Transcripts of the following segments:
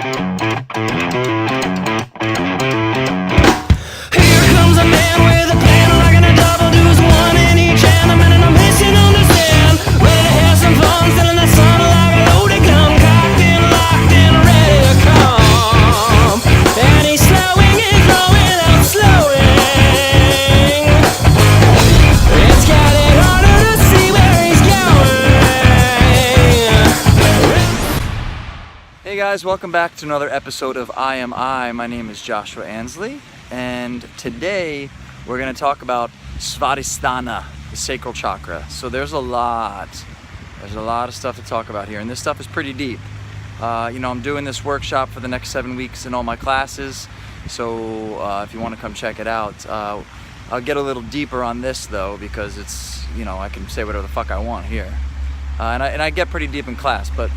comes a man with a plan, rocking a double deuce, one in each hand. I'm in and I'm missing understand. Ready to have some fun, selling that sun like a loaded gun, cocked and locked and ready to come. And he's slowing and growing, I'm slowing. It's getting harder to see where he's going. Hey guys, welcome back to another episode of I Am I. My name is Joshua Ansley, and today we're going to talk about Svadhisthana, the sacral chakra. So there's a lot of stuff to talk about here, and this stuff is pretty deep. I'm doing this workshop for the next 7 weeks in all my classes, so if you want to come check it out, I'll get a little deeper on this though, because it's, I can say whatever the fuck I want here, and I get pretty deep in class, but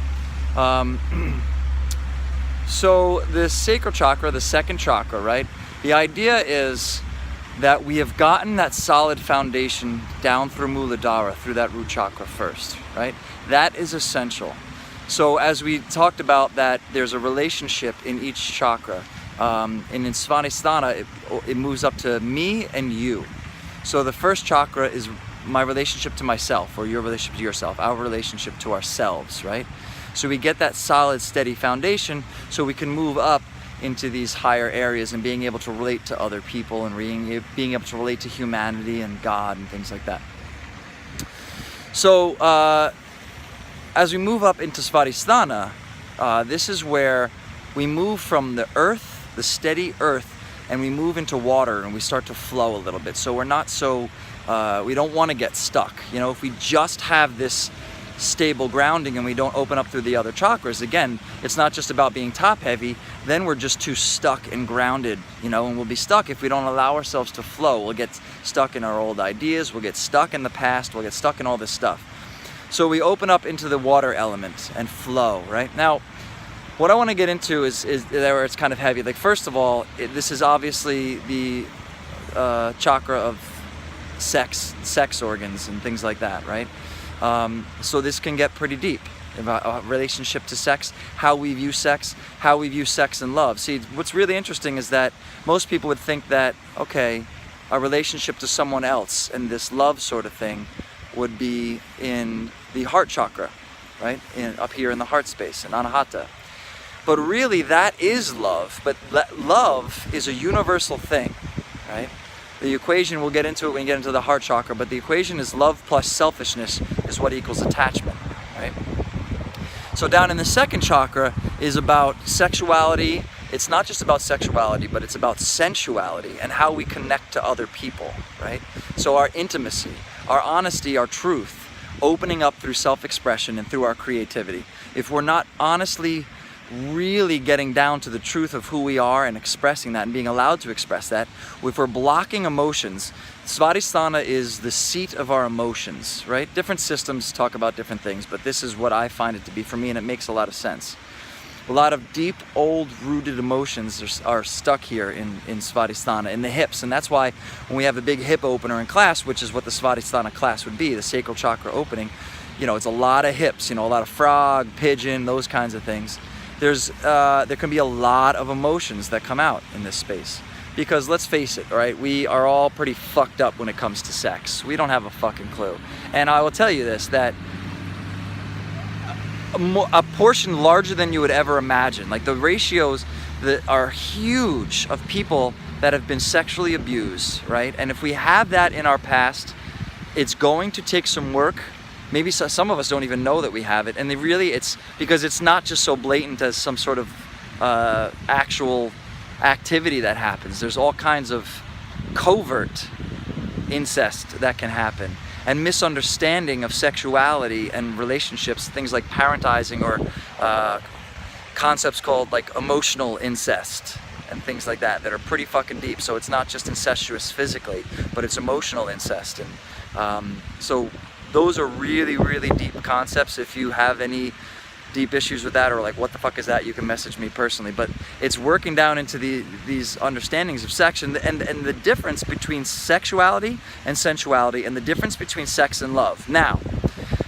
so the sacral chakra, the second chakra, right? The idea is that we have gotten that solid foundation down through Muladhara, through that root chakra first, right? That is essential. So as we talked about that, there's a relationship in each chakra. And in Svadhisthana, it moves up to me and you. So the first chakra is my relationship to myself, or your relationship to yourself, our relationship to ourselves, right? So we get that solid, steady foundation so we can move up into these higher areas and being able to relate to other people and being able to relate to humanity and God and things like that. So as we move up into Svadhisthana, this is where we move from the earth, the steady earth, and we move into water and we start to flow a little bit. So we're not so, we don't want to get stuck. If we just have this stable grounding and we don't open up through the other chakras, again, it's not just about being top heavy, then we're just too stuck and grounded, and we'll be stuck if we don't allow ourselves to flow. We'll get stuck in our old ideas, we'll get stuck in the past, we'll get stuck in all this stuff. So we open up into the water element and flow, right? Now, what I want to get into is where it's kind of heavy. Like, first of all, this is obviously the chakra of sex organs and things like that, right? So this can get pretty deep about our relationship to sex, how we view sex and love. See, what's really interesting is that most people would think that, okay, a relationship to someone else and this love sort of thing would be in the heart chakra, right? Up here in the heart space, in Anahata. But really that is love, but love is a universal thing, right? The equation, we'll get into it when we get into the heart chakra, but the equation is love plus selfishness is what equals attachment, right? So down in the second chakra is about sexuality. It's not just about sexuality, but it's about sensuality and how we connect to other people, right? So our intimacy, our honesty, our truth, opening up through self-expression and through our creativity. If we're not honestly really getting down to the truth of who we are and expressing that and being allowed to express that, if we're blocking emotions, Svadhisthana is the seat of our emotions, right? Different systems talk about different things, but this is what I find it to be for me, and it makes a lot of sense. A lot of deep, old, rooted emotions are stuck here in Svadhisthana, in the hips, and that's why when we have a big hip opener in class, which is what the Svadhisthana class would be, the sacral chakra opening, it's a lot of hips, a lot of frog, pigeon, those kinds of things. There can be a lot of emotions that come out in this space. Because let's face it, right? We are all pretty fucked up when it comes to sex. We don't have a fucking clue. And I will tell you this, that a portion larger than you would ever imagine, like the ratios that are huge of people that have been sexually abused, right? And if we have that in our past, it's going to take some work. Maybe some of us don't even know that we have it. And it's because it's not just so blatant as some sort of actual activity that happens. There's all kinds of covert incest that can happen, and misunderstanding of sexuality and relationships, things like parentizing, or concepts called like emotional incest and things like that are pretty fucking deep. So it's not just incestuous physically, but it's emotional incest. And so those are really, really deep concepts. If you have any deep issues with that, or like what the fuck is that, you can message me personally. But it's working down into these understandings of sex and the difference between sexuality and sensuality, and the difference between sex and love. Now,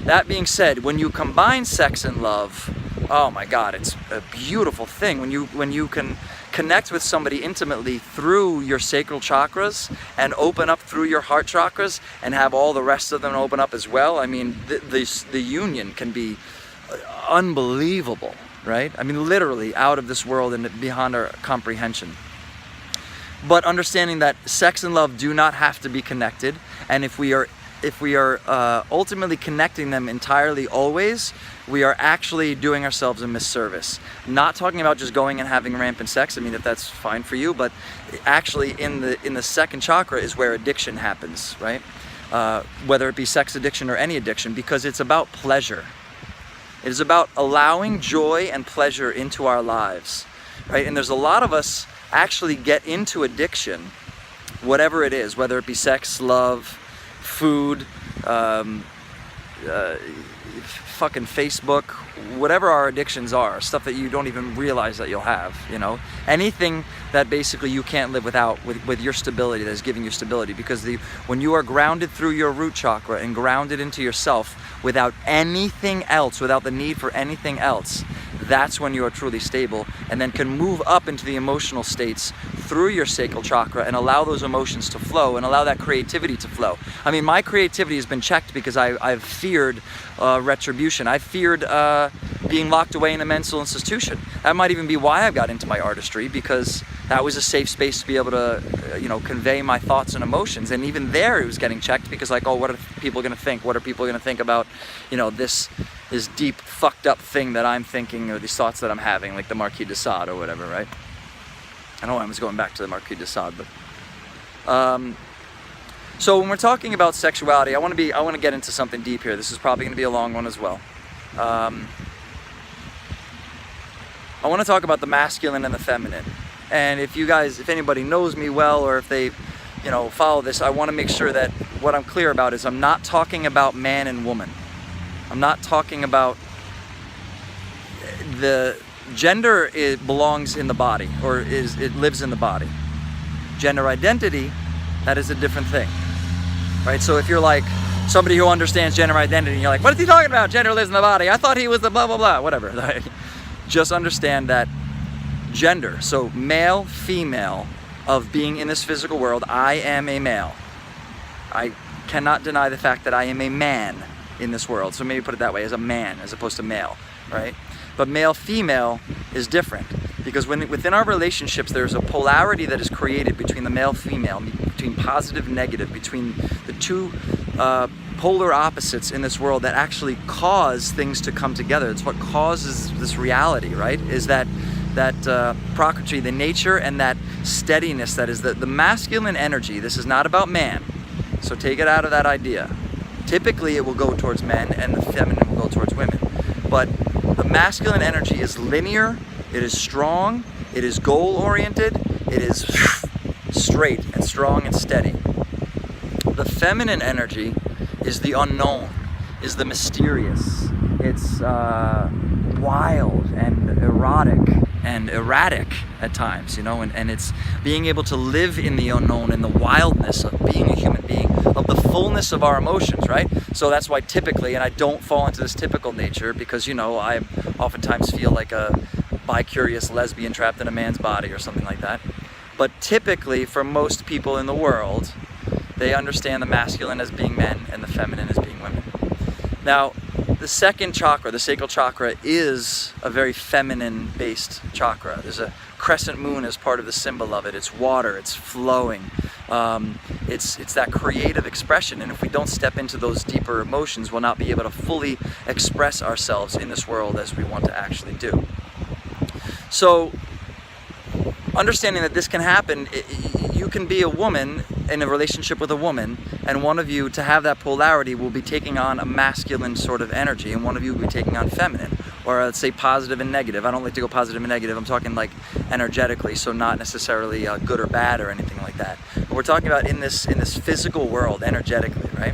that being said, when you combine sex and love, oh my God, it's a beautiful thing when you can connect with somebody intimately through your sacral chakras and open up through your heart chakras and have all the rest of them open up as well. I mean, the union can be unbelievable, right? I mean, literally out of this world and beyond our comprehension. But understanding that sex and love do not have to be connected, and if we are ultimately connecting them entirely always, we are actually doing ourselves a misservice. Not talking about just going and having rampant sex. I mean, if that's fine for you, but actually in the second chakra is where addiction happens, right? Whether it be sex addiction or any addiction, because it's about pleasure. It is about allowing joy and pleasure into our lives, right? And there's a lot of us actually get into addiction, whatever it is, whether it be sex, love, food, fucking Facebook, whatever our addictions are, stuff that you don't even realize that you'll have, you know, anything that basically you can't live without, with your stability, that is giving you stability. Because when you are grounded through your root chakra and grounded into yourself without anything else, without the need for anything else, that's when you are truly stable, and then can move up into the emotional states through your sacral chakra and allow those emotions to flow and allow that creativity to flow. I mean, my creativity has been checked because I've feared retribution. I feared being locked away in a mental institution. That might even be why I got into my artistry, because that was a safe space to be able to, convey my thoughts and emotions. And even there, it was getting checked because, like, oh, what are people going to think? What are people going to think about, this deep, fucked up thing that I'm thinking, or these thoughts that I'm having, like the Marquis de Sade or whatever, right? I know I was going back to the Marquis de Sade, but so when we're talking about sexuality, I want to get into something deep here. This is probably going to be a long one as well. I want to talk about the masculine and the feminine. And if anybody knows me well, or if they, follow this, I want to make sure that what I'm clear about is I'm not talking about man and woman. I'm not talking about the gender. It belongs in the body, or it lives in the body. Gender identity, that is a different thing, right? So if you're like somebody who understands gender identity, and you're like, what is he talking about? Gender lives in the body. I thought he was the blah, blah, blah, whatever. Just understand that gender, so male, female, of being in this physical world, I am a male. I cannot deny the fact that I am a man in this world. So maybe put it that way, as a man as opposed to male, right? But male, female is different, because within our relationships, there's a polarity that is created between the male, female, between positive, negative, between the two polar opposites in this world that actually cause things to come together. It's what causes this reality, right? Is that prakriti, the nature, and that steadiness that is the masculine energy. This is not about man, so take it out of that idea. Typically it will go towards men and the feminine will go towards women, but the masculine energy is linear, it is strong, it is goal oriented, it is straight and strong and steady. The feminine energy is the unknown, is the mysterious. It's wild and erotic and erratic at times, and it's being able to live in the unknown and the wildness of being a human being, of the fullness of our emotions, right? So that's why typically, and I don't fall into this typical nature because, I oftentimes feel like a bi-curious lesbian trapped in a man's body or something like that. But typically, for most people in the world, they understand the masculine as being men and the feminine as being women. Now, the second chakra, the sacral chakra, is a very feminine-based chakra. There's a crescent moon as part of the symbol of it. It's water, it's flowing. It's that creative expression, and if we don't step into those deeper emotions, we'll not be able to fully express ourselves in this world as we want to actually do. So, understanding that this can happen, you can be a woman in a relationship with a woman, and one of you, to have that polarity, will be taking on a masculine sort of energy, and one of you will be taking on feminine, or let's say positive and negative. I don't like to go positive and negative. I'm talking like energetically, so not necessarily good or bad or anything like that. But we're talking about in this physical world, energetically, right?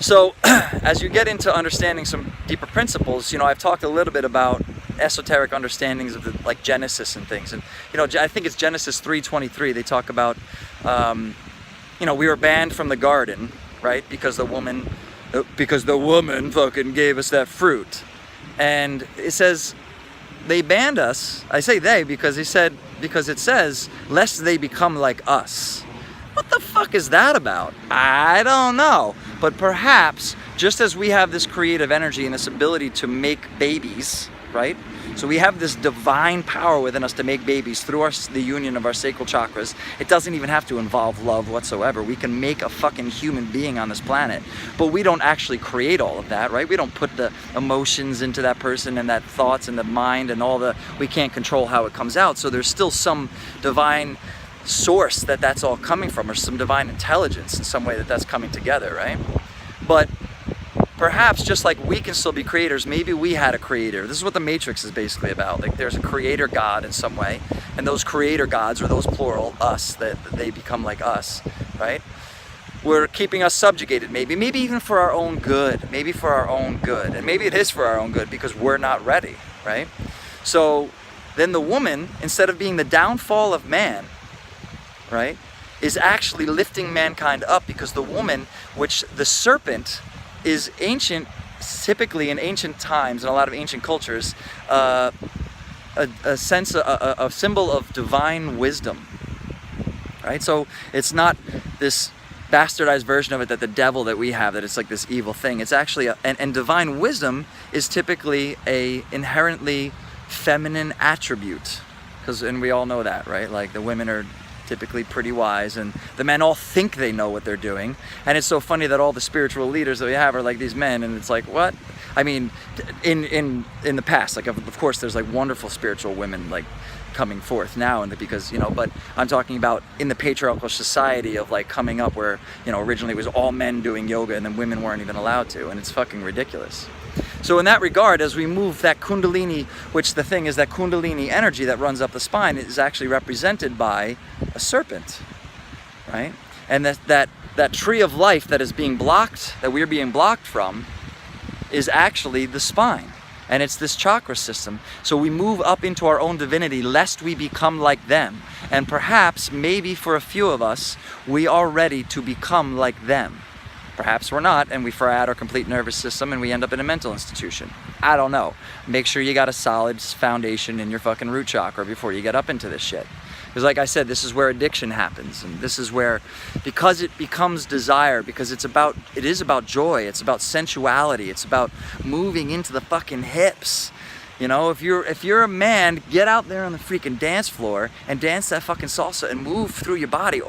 So as you get into understanding some deeper principles, I've talked a little bit about esoteric understandings of like Genesis and things, and I think it's Genesis 3:23. They talk about we were banned from the garden, right? Because the woman fucking gave us that fruit. And it says they banned us. I say they because it says lest they become like us. What the fuck is that about? I don't know. But perhaps just as we have this creative energy and this ability to make babies, right? So we have this divine power within us to make babies through the union of our sacral chakras. It doesn't even have to involve love whatsoever. We can make a fucking human being on this planet. But we don't actually create all of that, right? We don't put the emotions into that person and that thoughts and the mind and we can't control how it comes out. So there's still some divine source that's all coming from, or some divine intelligence in some way that's coming together, right? But perhaps just like we can still be creators, maybe we had a creator. This is what the Matrix is basically about. Like there's a creator God in some way, and those creator gods, or those plural, us, that they become like us, right? We're keeping us subjugated, maybe even for our own good, and maybe it is for our own good because we're not ready, right? So then the woman, instead of being the downfall of man, right, is actually lifting mankind up, because the woman, which the serpent is ancient, typically in ancient times, in a lot of ancient cultures, a symbol of divine wisdom, right? So it's not this bastardized version of it that the devil that we have, that it's like this evil thing. It's actually, and divine wisdom is typically a inherently feminine attribute, and we all know that, right? Like the women are typically pretty wise, and the men all think they know what they're doing. And it's so funny that all the spiritual leaders that we have are like these men, and it's like, what? I mean, in the past, like of course there's like wonderful spiritual women like coming forth now, and because, you know, but I'm talking about in the patriarchal society of like coming up where, you know, originally it was all men doing yoga and then women weren't even allowed to, and it's fucking ridiculous. So in that regard, as we move that kundalini, which the thing is that kundalini energy that runs up the spine is actually represented by a serpent, right? And that tree of life that is being blocked, that we're being blocked from, is actually the spine. And it's this chakra system. So we move up into our own divinity lest we become like them. And perhaps, maybe for a few of us, we are ready to become like them. Perhaps we're not, and we fry out our complete nervous system and we end up in a mental institution. I don't know. Make sure you got a solid foundation in your fucking root chakra before you get up into this shit. Because like I said, this is where addiction happens, and this is where, because it becomes desire, because it is about joy, it's about sensuality, it's about moving into the fucking hips. You know, if you're a man, get out there on the freaking dance floor and dance that fucking salsa and move through your body.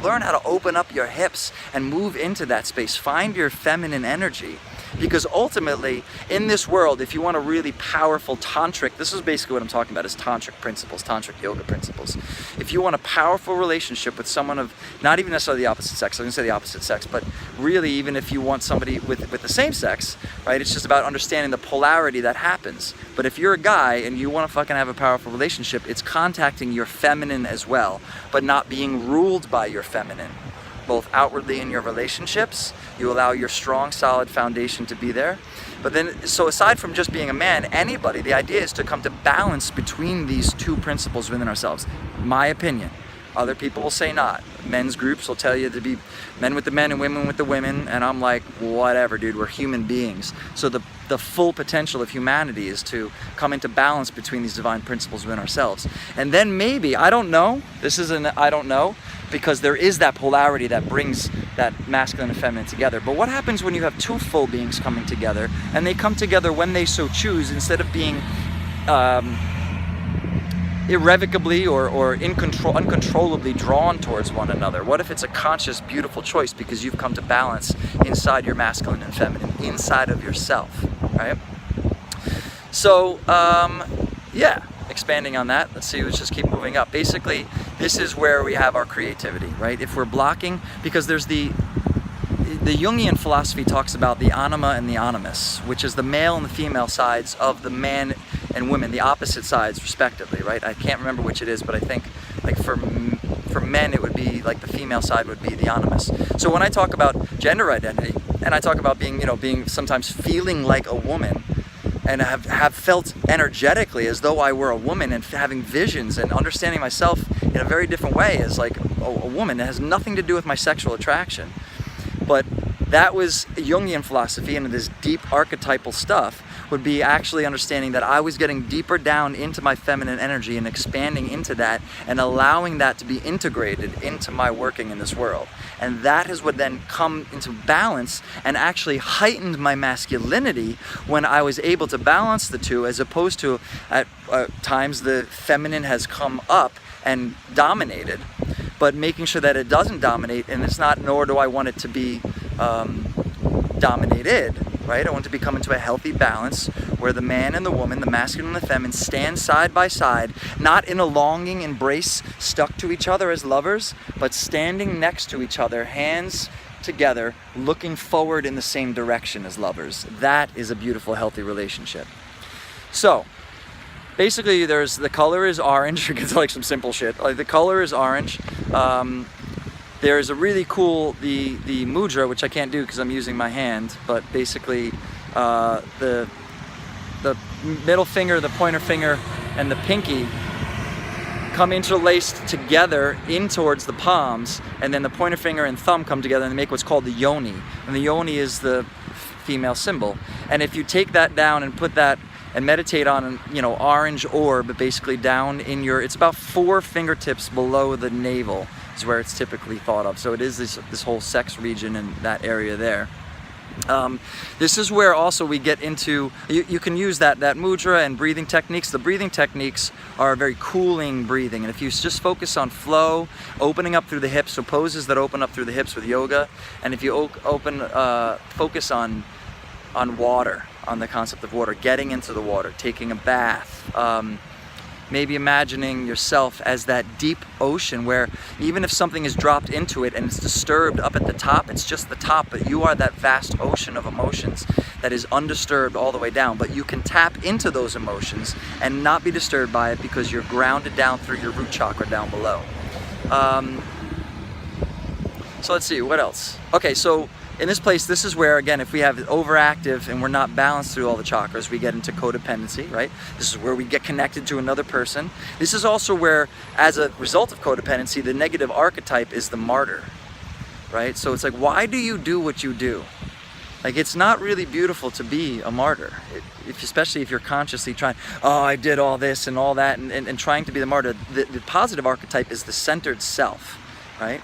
Learn how to open up your hips and move into that space. Find your feminine energy. Because ultimately, in this world, if you want a really powerful tantric, this is basically what I'm talking about, is tantric principles, tantric yoga principles. If you want a powerful relationship with someone of, not even necessarily the opposite sex, I was gonna say the opposite sex, but really even if you want somebody with the same sex, right, it's just about understanding the polarity that happens. But if you're a guy and you want to fucking have a powerful relationship, it's contacting your feminine as well, but not being ruled by your feminine. Both outwardly in your relationships, you allow your strong, solid foundation to be there. But then, so aside from just being a man, anybody, the idea is to come to balance between these two principles within ourselves. My opinion. Other people will say not. Men's groups will tell you to be men with the men and women with the women, and I'm like, whatever, dude, we're human beings. So the full potential of humanity is to come into balance between these divine principles within ourselves. And then maybe, I don't know, I don't know, because there is that polarity that brings that masculine and feminine together. But what happens when you have two full beings coming together, and they come together when they so choose, instead of being irrevocably or uncontrollably drawn towards one another? What if it's a conscious, beautiful choice because you've come to balance inside your masculine and feminine, inside of yourself, right? So, yeah, expanding on that, let's see, let's just keep moving up. Basically, this is where we have our creativity, right? If we're blocking, because there's the Jungian philosophy talks about the anima and the animus, which is the male and the female sides of the man and women, the opposite sides respectively, right? I can't remember which it is, but I think like for men it would be like the female side would be the animus. So when I talk about gender identity, and I talk about being, you know, being sometimes feeling like a woman, and have felt energetically as though I were a woman, and having visions and understanding myself in a very different way as like a woman. It has nothing to do with my sexual attraction. But that was Jungian philosophy and this deep archetypal stuff, would be actually understanding that I was getting deeper down into my feminine energy and expanding into that and allowing that to be integrated into my working in this world. And that is what then come into balance and actually heightened my masculinity when I was able to balance the two, as opposed to at times the feminine has come up and dominated, but making sure that it doesn't dominate, and it's not, nor do I want it to be dominated, right? I want it to come into a healthy balance where the man and the woman, the masculine and the feminine, stand side by side, not in a longing embrace stuck to each other as lovers, but standing next to each other, hands together, looking forward in the same direction as lovers. That is a beautiful, healthy relationship. So basically, the color is orange. It's like some simple shit. Like the color is orange. There's a really cool, the mudra, which I can't do because I'm using my hand, but basically the middle finger, the pointer finger, and the pinky come interlaced together in towards the palms, and then the pointer finger and thumb come together and they make what's called the yoni. And the yoni is the female symbol. And if you take that down and put that and meditate on, orange orb basically down in your, it's about 4 fingertips below the navel is where it's typically thought of. So it is this whole sex region in that area there. This is where also we get into, you can use that mudra and breathing techniques. The breathing techniques are very cooling breathing, and if you just focus on flow, opening up through the hips, so poses that open up through the hips with yoga, and if you focus on water, on the concept of water, getting into the water, taking a bath, maybe imagining yourself as that deep ocean where even if something is dropped into it and it's disturbed up at the top, it's just the top, but you are that vast ocean of emotions that is undisturbed all the way down. But you can tap into those emotions and not be disturbed by it because you're grounded down through your root chakra down below. So let's see, what else? Okay, so in this place, this is where, again, if we have overactive and we're not balanced through all the chakras, we get into codependency, right? This is where we get connected to another person. This is also where, as a result of codependency, the negative archetype is the martyr, right? So it's like, why do you do what you do? Like, it's not really beautiful to be a martyr, especially if you're consciously trying, oh, I did all this and all that, and trying to be the martyr. The positive archetype is the centered self, right?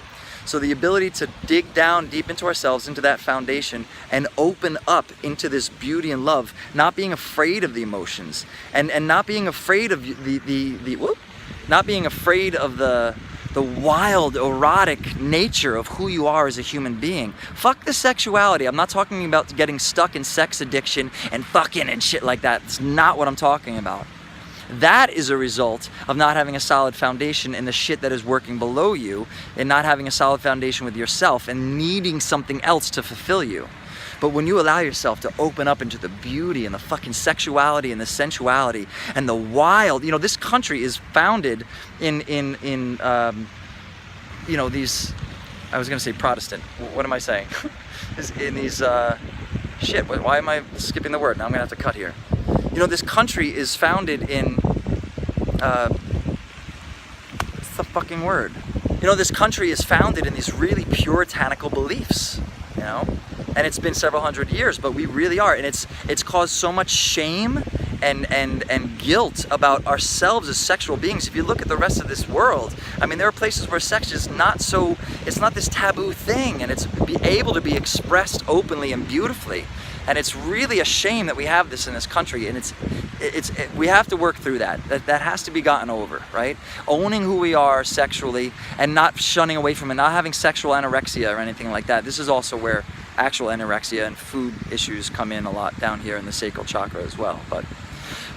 So the ability to dig down deep into ourselves, into that foundation, and open up into this beauty and love, not being afraid of the emotions, and not being afraid of not being afraid of the wild, erotic nature of who you are as a human being. Fuck the sexuality. I'm not talking about getting stuck in sex addiction and fucking and shit like that. It's not what I'm talking about. That is a result of not having a solid foundation in the shit that is working below you, and not having a solid foundation with yourself and needing something else to fulfill you. But when you allow yourself to open up into the beauty and the fucking sexuality and the sensuality and the wild, this country is founded in these, I was gonna say Protestant, what am I saying? In these, shit, why am I skipping the word? Now I'm gonna have to cut here. This country is founded in, what's the fucking word? This country is founded in these really puritanical beliefs, and it's been several hundred years, but we really are, and it's caused so much shame and guilt about ourselves as sexual beings. If you look at the rest of this world, I mean, there are places where sex is not so, it's not this taboo thing, and it's able to be expressed openly and beautifully. And it's really a shame that we have this in this country, and we have to work through that. That has to be gotten over, right? Owning who we are sexually and not shunning away from it, not having sexual anorexia or anything like that. This is also where actual anorexia and food issues come in a lot down here in the sacral chakra as well.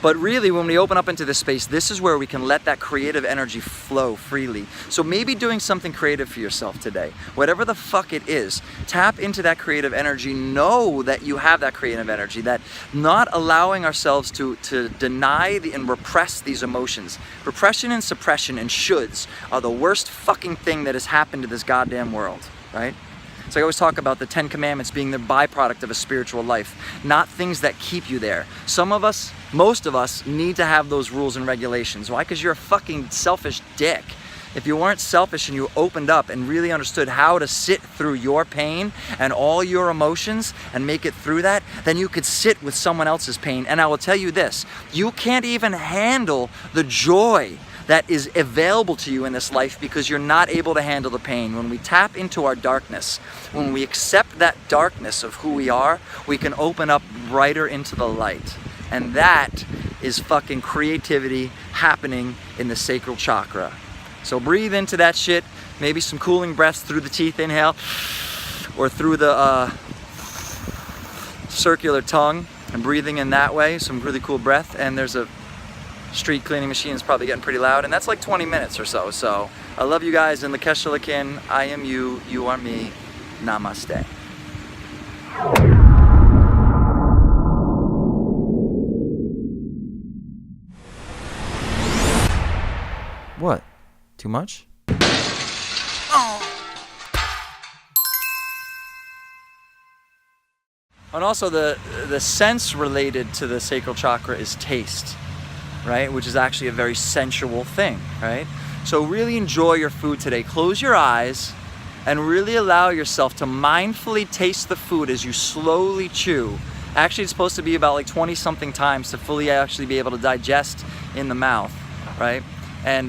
But really, when we open up into this space, this is where we can let that creative energy flow freely. So maybe doing something creative for yourself today, whatever the fuck it is, tap into that creative energy, know that you have that creative energy, that not allowing ourselves to deny and repress these emotions. Repression and suppression and shoulds are the worst fucking thing that has happened to this goddamn world, right? So I always talk about the 10 Commandments being the byproduct of a spiritual life, not things that keep you there. Some of us, most of us, need to have those rules and regulations. Why? Because you're a fucking selfish dick. if you weren't selfish and you opened up and really understood how to sit through your pain and all your emotions and make it through that, then you could sit with someone else's pain. And I will tell you this, you can't even handle the joy that is available to you in this life because you're not able to handle the pain. When we tap into our darkness, when we accept that darkness of who we are, we can open up brighter into the light. And that is fucking creativity happening in the sacral chakra. So breathe into that shit, maybe some cooling breaths through the teeth, inhale, or through the circular tongue, and breathing in that way, some really cool breath. And there's a street cleaning machine is probably getting pretty loud, and that's like 20 minutes or so. So I love you guys in the Keshalakin. I am you, you are me. Namaste. What? Too much? And also the sense related to the sacral chakra is taste, right? Which is actually a very sensual thing, right? So really enjoy your food today. Close your eyes and really allow yourself to mindfully taste the food as you slowly chew. Actually, it's supposed to be about like 20 something times to fully actually be able to digest in the mouth, right? And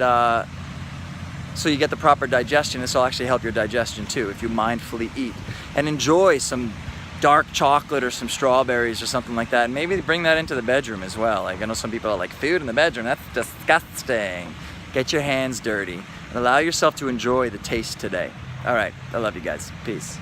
so you get the proper digestion. This will actually help your digestion too if you mindfully eat. And enjoy some dark chocolate or some strawberries or something like that. And maybe bring that into the bedroom as well. Like I know some people are like, food in the bedroom, that's disgusting. Get your hands dirty and allow yourself to enjoy the taste today. All right, I love you guys. Peace.